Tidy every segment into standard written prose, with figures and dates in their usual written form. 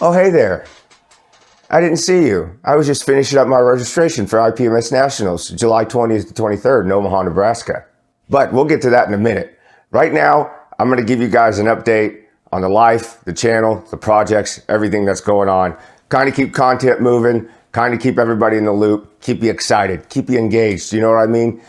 Oh, hey there. I didn't see you. I was just finishing up my registration for IPMS Nationals, July 20th to 23rd in Omaha, Nebraska. But we'll get to that in a minute. Right now, I'm going to give you guys an update on the life, the channel, the projects, everything that's going on. Kind of keep content moving, kind of keep everybody in the loop, keep you excited, keep you engaged. You know what I mean?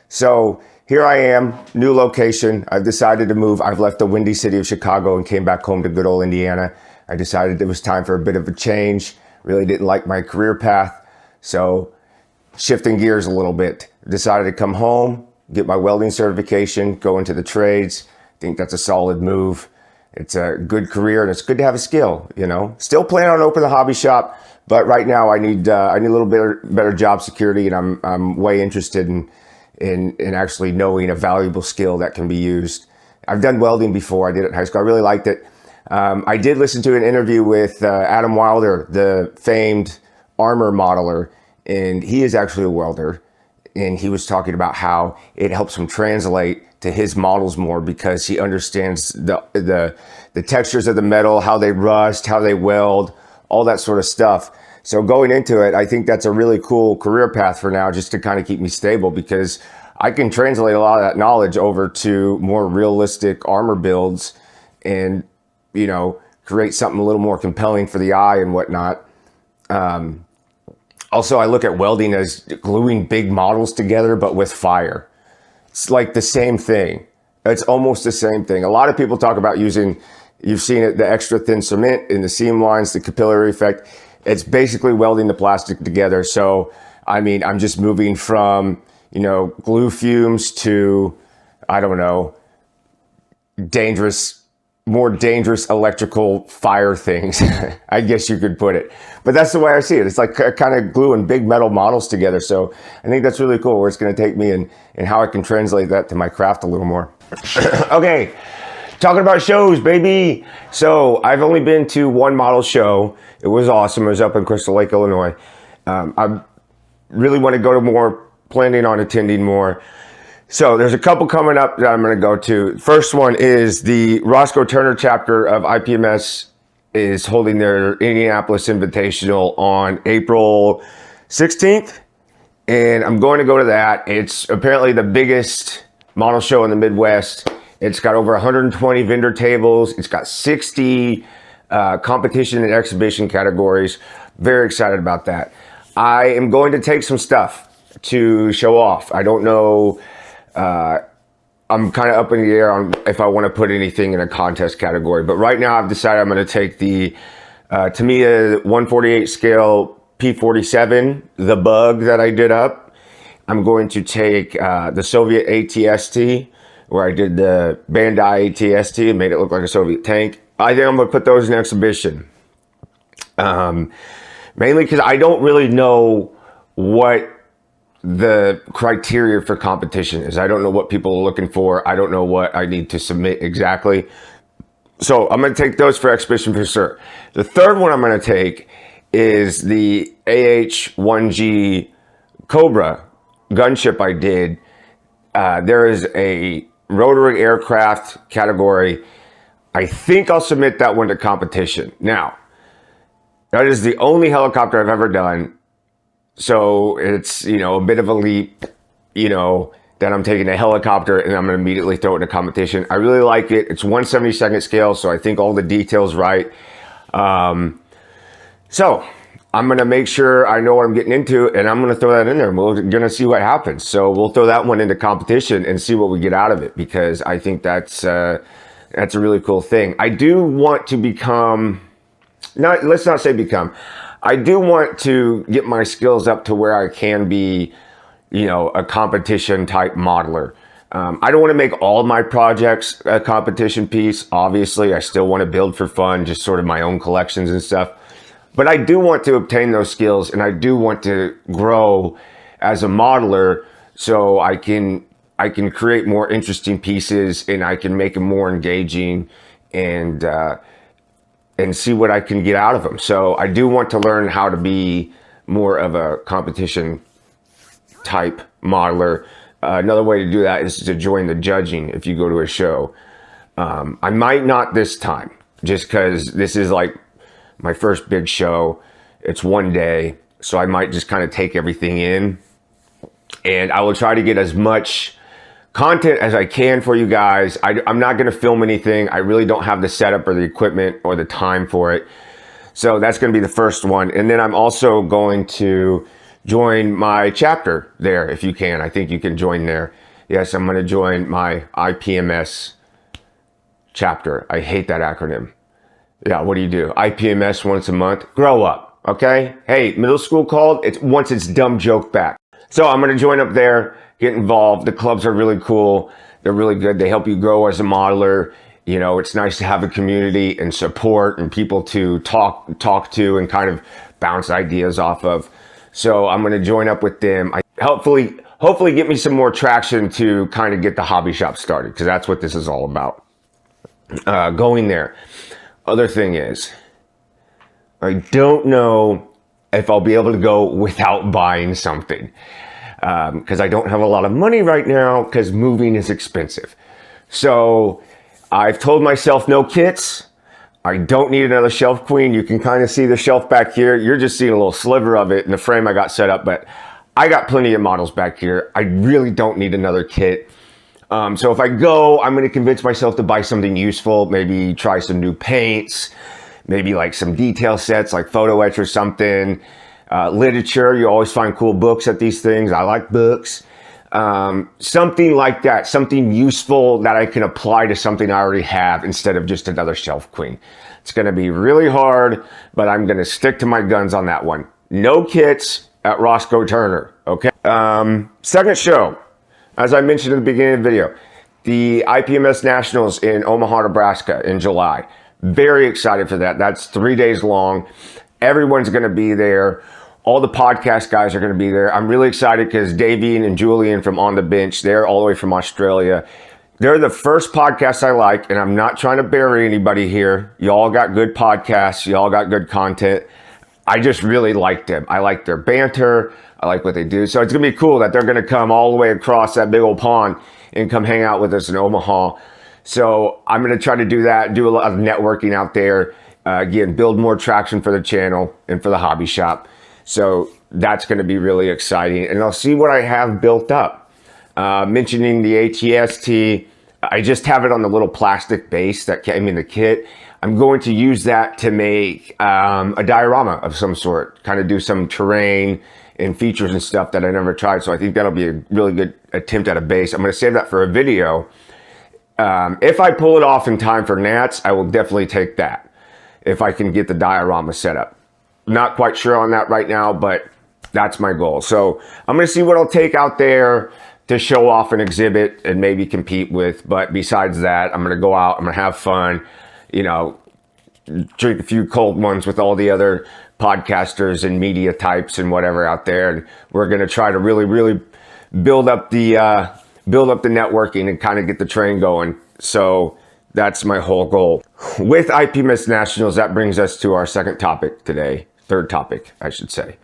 So here I am, new location. I've decided to move. I've left the windy city of Chicago and came back home to good old Indiana. I decided it was time for a bit of a change. Really didn't like my career path. So shifting gears a little bit. Decided to come home, get my welding certification, go into the trades. Think that's a solid move. It's a good career and it's good to have a skill, you know. Still planning on opening the hobby shop, but right now I need a little bit better job security, and I'm way interested in actually knowing a valuable skill that can be used. I've done welding before. I did it in high school. I really liked it. I did listen to an interview with Adam Wilder, the famed armor modeler, and he is actually a welder. And he was talking about how it helps him translate to his models more because he understands the textures of the metal, how they rust, how they weld, all that sort of stuff. So going into it, I think that's a really cool career path for now, just to kind of keep me stable, because I can translate a lot of that knowledge over to more realistic armor builds and, you know, create something a little more compelling for the eye and whatnot. Also, I look at welding as gluing big models together, but with fire. It's like the same thing. It's almost the same thing. A lot of people talk about using, you've seen it, the extra thin cement in the seam lines, the capillary effect. It's basically welding the plastic together. So, I mean, I'm just moving from, you know, glue fumes to, I don't know, more dangerous electrical fire things, I guess you could put it. But that's the way I see it. It's like kind of gluing big metal models together. So I think that's really cool where it's going to take me and how I can translate that to my craft a little more. Okay, talking about shows, baby. So I've only been to one model show. It was awesome. It was up in Crystal Lake, Illinois. I really want to go to more, planning on attending more. So there's a couple coming up that I'm going to go to. First one is the Roscoe Turner chapter of IPMS is holding their Indianapolis Invitational on April 16th. And I'm going to go to that. It's apparently the biggest model show in the Midwest. It's got over 120 vendor tables. It's got 60 competition and exhibition categories. Very excited about that. I am going to take some stuff to show off. I don't know. I'm kind of up in the air on if I want to put anything in a contest category, but right now I've decided I'm going to take the Tamiya 148 scale P47, the bug that I did up. I'm going to take the Soviet ATST, where I did the Bandai ATST and made it look like a Soviet tank. I think I'm going to put those in exhibition. Mainly because I don't really know what the criteria for competition is. I don't know what people are looking for. I don't know what I need to submit exactly. So I'm going to take those for exhibition for sure. The third one I'm going to take is the AH-1G Cobra gunship I did. There is a rotary aircraft category. I think I'll submit that one to competition. Now, that is the only helicopter I've ever done. So it's, you know, a bit of a leap, you know, that I'm taking a helicopter and I'm going to immediately throw it in a competition. I really like it. It's 1/72 scale, so I think all the details right. So I'm going to make sure I know what I'm getting into, and I'm going to throw that in there. We're going to see what happens. So we'll throw that one into competition and see what we get out of it, because I think that's a really cool thing. I do want to become, let's not say become. I do want to get my skills up to where I can be, you know, a competition type modeler. I don't want to make all my projects a competition piece. Obviously, I still want to build for fun, just sort of my own collections and stuff. But I do want to obtain those skills, and I do want to grow as a modeler so I can create more interesting pieces, and I can make them more engaging and see what I can get out of them. So I do want to learn how to be more of a competition type modeler. Another way to do that is to join the judging if you go to a show. I might not this time, just because this is like my first big show. It's one day, so I might just kind of take everything in, and I will try to get as much content as I can for you guys. I'm not going to film anything. I really don't have the setup or the equipment or the time for it. So that's going to be the first one. And then I'm also going to join my chapter there if you can. I think you can join there. Yes, I'm going to join my IPMS chapter. I hate that acronym. Yeah, what do you do? IPMS once a month? Grow up, okay? Hey, middle school called, once it's dumb joke back. So I'm going to join up there, get involved. The clubs are really cool. They're really good. They help you grow as a modeler. You know, it's nice to have a community and support and people to talk to and kind of bounce ideas off of. So I'm going to join up with them. Hopefully get me some more traction to kind of get the hobby shop started, because that's what this is all about. Going there. Other thing is, I don't know if I'll be able to go without buying something, because I don't have a lot of money right now because moving is expensive. So I've told myself no kits. I don't need another shelf queen. You can kind of see the shelf back here. You're just seeing a little sliver of it in the frame I got set up, but I got plenty of models back here. I really don't need another kit. So if I go, I'm going to convince myself to buy something useful, maybe try some new paints, maybe like some detail sets like photo etch or something. Literature, you always find cool books at these things. I like books. Something like that, something useful that I can apply to something I already have instead of just another shelf queen. It's going to be really hard, but I'm going to stick to my guns on that one. No kits at Roscoe Turner, okay? Second show, as I mentioned in the beginning of the video, the IPMS Nationals in Omaha, Nebraska in July. Very excited for that. That's 3 days long. Everyone's going to be there. All the podcast guys are going to be there. I'm really excited because Davian and Julian from On the Bench, they're all the way from Australia. They're the first podcast I like, and I'm not trying to bury anybody here. Y'all got good podcasts. Y'all got good content. I just really like them. I like their banter. I like what they do. So it's going to be cool that they're going to come all the way across that big old pond and come hang out with us in Omaha. So I'm going to try to do that, do a lot of networking out there. Again, build more traction for the channel and for the hobby shop. So that's going to be really exciting. And I'll see what I have built up. Mentioning the ATST, I just have it on the little plastic base that came in the kit. I'm going to use that to make a diorama of some sort, kind of do some terrain and features and stuff that I never tried. So I think that'll be a really good attempt at a base. I'm going to save that for a video. If I pull it off in time for Nats, I will definitely take that if I can get the diorama set up. Not quite sure on that right now, but that's my goal. So I'm going to see what I'll take out there to show off and exhibit and maybe compete with. But besides that, I'm going to go out, I'm going to have fun, you know, drink a few cold ones with all the other podcasters and media types and whatever out there. And we're going to try to really build up the networking and kind of get the train going. So that's my whole goal. With IPMS Nationals, that brings us to our second topic today. Third topic, I should say.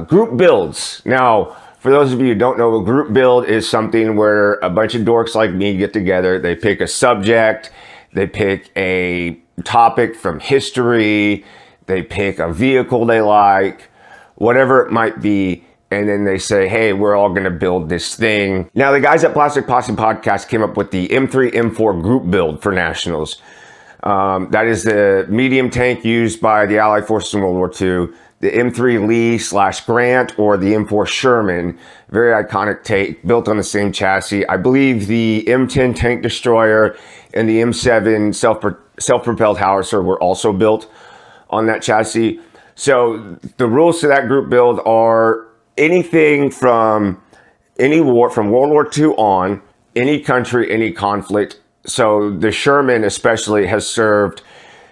Group builds. Now, for those of you who don't know, a group build is something where a bunch of dorks like me get together. They pick a subject. They pick a topic from history. They pick a vehicle they like, whatever it might be. And then they say, hey, we're all going to build this thing. Now, the guys at Plastic Posse Podcast came up with the M3, M4 group build for Nationals. That is the medium tank used by the Allied forces in World War II. The M3 Lee/Grant or the M4 Sherman, very iconic tank, built on the same chassis. I believe the M10 tank destroyer and the M7 self-propelled howitzer were also built on that chassis. So the rules to that group build are anything from any war, from World War II on, any country, any conflict. So the Sherman especially has served,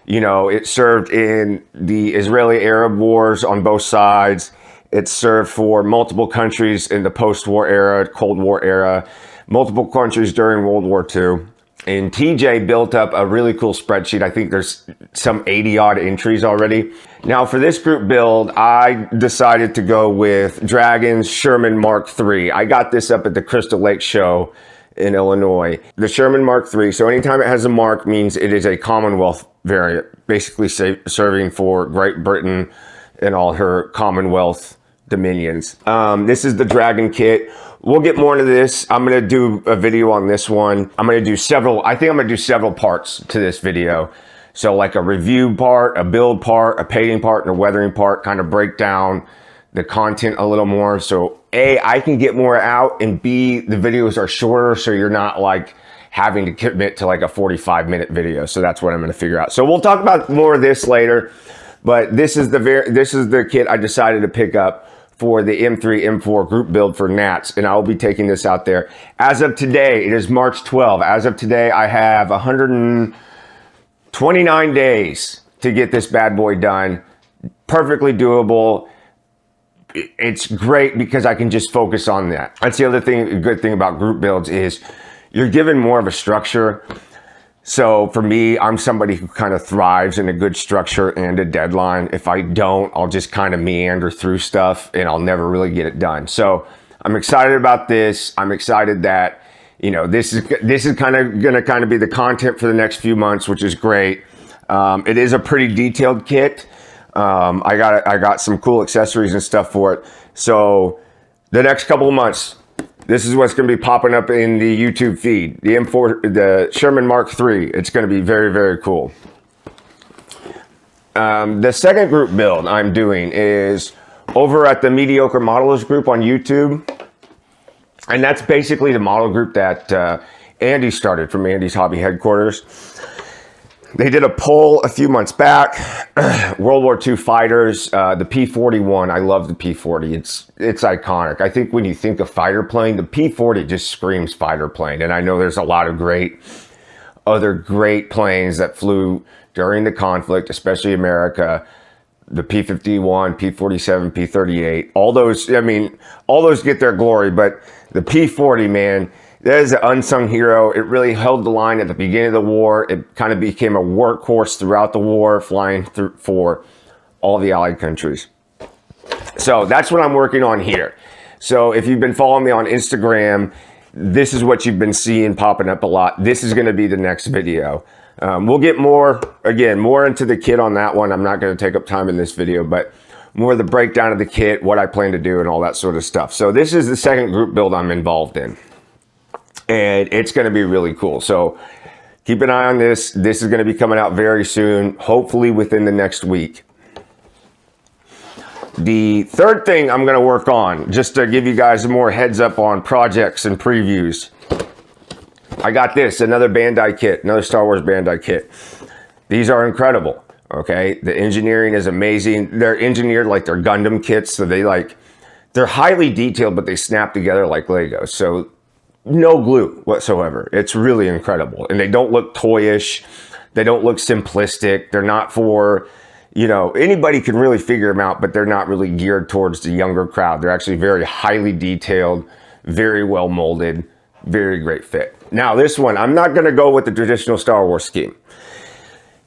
you know, it served in the Israeli-Arab wars on both sides. It served for multiple countries in the post-war era, Cold War era, multiple countries during World War II. And TJ built up a really cool spreadsheet. I think there's some 80 odd entries already. Now for this group build, I decided to go with Dragon's Sherman Mark III. I got this up at the Crystal Lake show in Illinois. The Sherman Mark III. So anytime it has a mark means it is a Commonwealth variant. basically serving for Great Britain and all her Commonwealth dominions. This is the Dragon kit. We'll get more into this. I'm going to do a video on this one. I'm going to do several, I think I'm going to do several parts to this video. So like a review part, a build part, a painting part, and a weathering part, kind of break down the content a little more. So A, I can get more out, and B, the videos are shorter, so you're not like having to commit to like a 45-minute video. So that's what I'm going to figure out. So we'll talk about more of this later, but this is the kit I decided to pick up for the M3 M4 group build for Nats, and I will be taking this out there. As of today, it is March 12. As of today, I have 129 days to get this bad boy done. Perfectly doable. It's great because I can just focus on that. That's the other thing, good thing about group builds is you're given more of a structure. So for me, I'm somebody who kind of thrives in a good structure and a deadline. If I don't, I'll just kind of meander through stuff and I'll never really get it done. So I'm excited about this. I'm excited that, you know, this is kind of going to be the content for the next few months, which is great. It is a pretty detailed kit. I got some cool accessories and stuff for it. So the next couple of months, this is what's going to be popping up in the YouTube feed. The M4, the Sherman Mark III. It's going to be very, very cool. The second group build I'm doing is over at the Mediocre Modelers group on YouTube. And that's basically the model group that Andy started from Andy's Hobby Headquarters. They did a poll a few months back. World War II fighters, the P-41. I love the P-40. It's iconic. I think when you think of fighter plane, the P-40 just screams fighter plane. And I know there's a lot of other great planes that flew during the conflict, especially America. The P-51, P-47, P-38. All those, I mean, all those get their glory. But the P-40, man, that is an unsung hero. It really held the line at the beginning of the war. It kind of became a workhorse throughout the war, flying through for all the Allied countries. So that's what I'm working on here. So if you've been following me on Instagram, this is what you've been seeing popping up a lot. This is going to be the next video. We'll get more into the kit on that one. I'm not going to take up time in this video, but more of the breakdown of the kit, what I plan to do, and all that sort of stuff. So this is the second group build I'm involved in. And it's going to be really cool. So keep an eye on this. This is going to be coming out very soon, hopefully within the next week. The third thing I'm going to work on, just to give you guys more heads up on projects and previews, I got this, another Bandai kit, another Star Wars Bandai kit. These are incredible, okay? The engineering is amazing. They're engineered like they're Gundam kits, so they're highly detailed, but they snap together like Legos. So no glue whatsoever. It's really incredible. And they don't look toyish. They don't look simplistic. They're not for, you know, anybody can really figure them out, but they're not really geared towards the younger crowd. They're actually very highly detailed, very well molded, very great fit. Now this one, I'm not going to go with the traditional Star Wars scheme.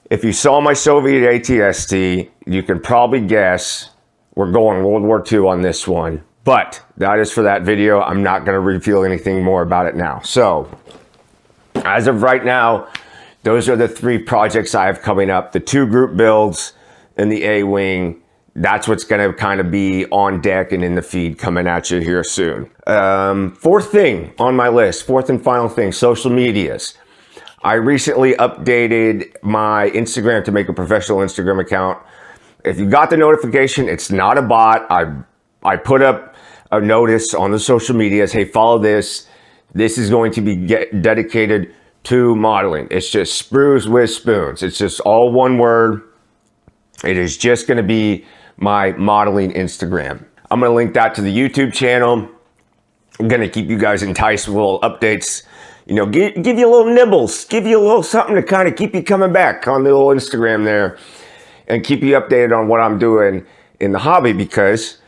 If you saw my Soviet AT-ST, you can probably guess we're going World War II on this one. But that is for that video. I'm not going to reveal anything more about it now. So as of right now, those are the three projects I have coming up. The 2 group builds and the A-Wing. That's what's going to kind of be on deck and in the feed coming at you here soon. Fourth thing on my list, fourth and final thing, social medias. I recently updated my Instagram to make a professional Instagram account. If you got the notification, it's not a bot. I put up a notice on the social medias, hey, follow this. This is going to be dedicated to modeling. It's just Sprues with Spoons. It's just all one word. It is just going to be my modeling Instagram. I'm going to link that to the YouTube channel. I'm going to keep you guys enticed with little updates. You know, give you a little nibbles. Give you a little something to kind of keep you coming back on the little Instagram there. And keep you updated on what I'm doing in the hobby, because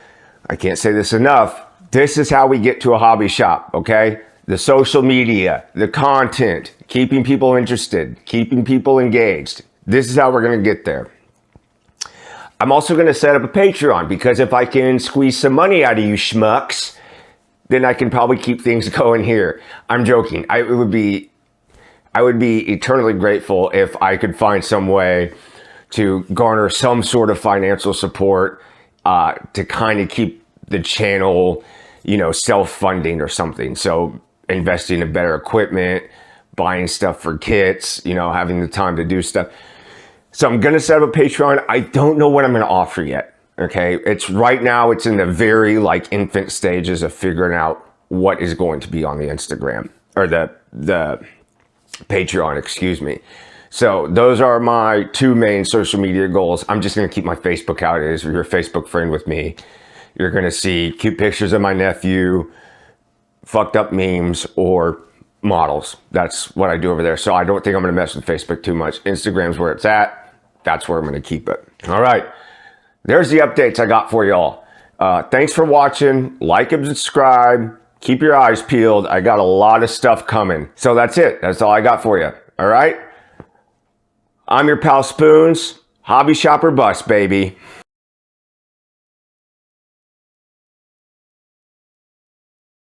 I can't say this enough. This is how we get to a hobby shop, okay? The social media, the content, keeping people interested, keeping people engaged. This is how we're going to get there. I'm also going to set up a Patreon, because if I can squeeze some money out of you schmucks, then I can probably keep things going here. I'm joking. I would be eternally grateful if I could find some way to garner some sort of financial support to kind of keep the channel, self-funding or something. So investing in better equipment, buying stuff for kits, having the time to do stuff. So I'm going to set up a Patreon. I don't know what I'm going to offer yet. Okay. It's right now, it's in the very infant stages of figuring out what is going to be on the Instagram or the Patreon, excuse me. So those are my two main social media goals. I'm just going to keep my Facebook out. If you're a Facebook friend with me, you're going to see cute pictures of my nephew, fucked up memes, or models. That's what I do over there. So I don't think I'm going to mess with Facebook too much. Instagram's where it's at. That's where I'm going to keep it. All right. There's the updates I got for y'all. Thanks for watching. Like and subscribe. Keep your eyes peeled. I got a lot of stuff coming. So that's it. That's all I got for you. All right. I'm your pal Spoons. Hobby shop or bust, baby.